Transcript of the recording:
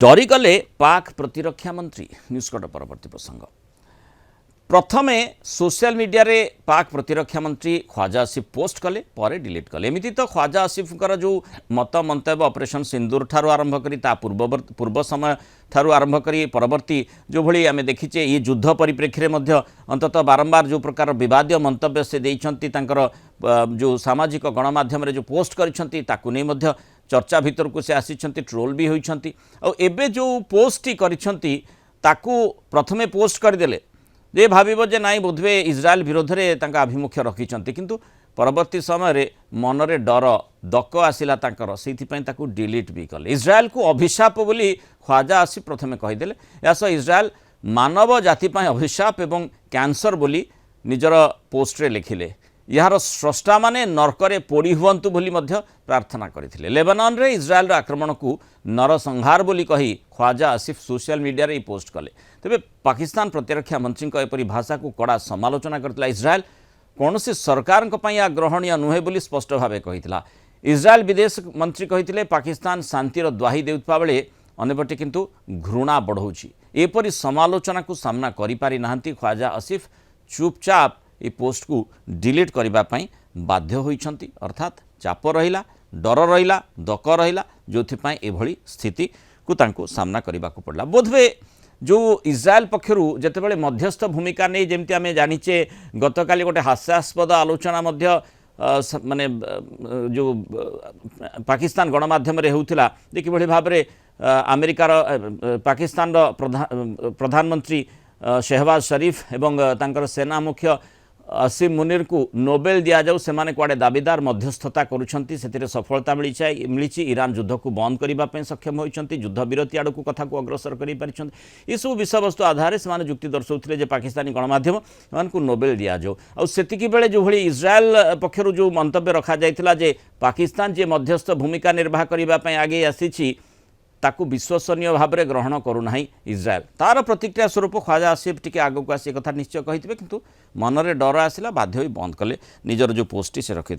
डरीगले पाक प्रतिरक्षा मंत्री न्यूजकट परवर्ती प्रसंग प्रथमे सोशल मीडिया रे पाक प्रतिरक्षा मंत्री ख्वाजा आसिफ पोस्ट कले पर डिलीट कले एमती तो ख्वाजा आसिफ जो मत मंतव्य ऑपरेशन सिंदूर ठारू आरंभ करी पूर्व समय ठारू आरंभ करी परवर्ती जो भली आमे देखिचे ये युद्ध परिप्रेक्षी में अंततः बारंबार जो प्रकार विवादीय मंतव्य से देइछंती तांकर जो सामाजिक गणमाध्यम जो पोस्ट करिछंती ताकु नै मध्य चर्चा भीतर को से आसीछंती ट्रोल भी होइछंती और एबे जो पोस्ट करिछंती ताकु प्रथमे पोस्ट करदेले जे भाविबो जे नाई बोधवे इज्राएल विरोध में तांका आभिमुख्य रखिछंती किंतु परवर्ती समय रे मनरे डर दक आसिला तांकर सेथिपई ताकु डिलीट भी कले इज्राएल को अभिशाप बोली ख्वाजा आसिफ प्रथमे कहिदेले यास इज्राएल मानव जाति पई अभिशाप एवं कैंसर बोली निजर पोस्ट रे लिखिले यार स्रष्टा माने नरकरे पोड़ी हुअंतु बोली मध्य प्रार्थना करथिले लेबानन रे इज्राएल आक्रमण को नरसंहार बोली कही ख्वाजा आसिफ सोशल मीडिया रे पोस्ट कले तेबे पाकिस्तान प्रतिरक्षा मंत्री एपरी भाषा को कड़ा समालोचना करथिला इज्राएल कौनसी सरकार ग्रहणीय नुहे बोली स्पष्ट भाव कही इज्राएल विदेश मंत्री कही पाकिस्तान शांतिर द्वाही देउथबा बेले अन्यपटे किंतु घृणा बढ़ौछि एपरी समालोचना को सामना करि पारि नाहंती ख्वाजा आसिफ चुपचाप ये पोस्ट को डिलीट करने पई बाध्य होइछंती अर्थात चाप रहिला डर रहिला दक रहिला जोथिपई एभली स्थिति को तांको सामना करने को पड़ला बोधवे जो इज्राएल पक्षरु जेतेबेले मध्यस्थ भूमिका नहीं जमती आमे जानिचे गतकाली गोटे हास्यास्पद आलोचना मध्य माने जो पाकिस्तान गणमाध्यम रे होउथिला जे किभली भाव रे अमेरिकार पाकिस्तान प्रधानमंत्री शहबाज शरीफ एवं तांकर सेना मुख्य असीम मुनीर को नोबेल दिया जाऊ से कुआडे दाबीदार मध्यस्थता करुछंती सेतिरे सफलता मिली ईरान युद्ध को बंद करने सक्षम होइछंती युद्ध विरति आड़ को कथा को अग्रसर कर पारिछंती ये सब विषय वस्तु आधार से जुक्ति दर्शाउथिले जे पाकिस्तानी गणमाध्यम को नोबेल दिया जाऊ आ सेतिकी बेले जो भली इज्राएल पक्षरु जो मंतव्य रखा जाइथिला जे पाकिस्तान जे मध्यस्थ भूमिका निर्वाह करबा पई आगे आसीछि ताकू विश्वसनीय भाव में ग्रहण करूना इज्राएल तार प्रतिक्रिया स्वरूप ख्वाजा आसिफ टी आग को आसी कथा निश्चय कही किंतु मनरे डर आसला बाध्य बंद कले निजर जो पोस्ट से रखी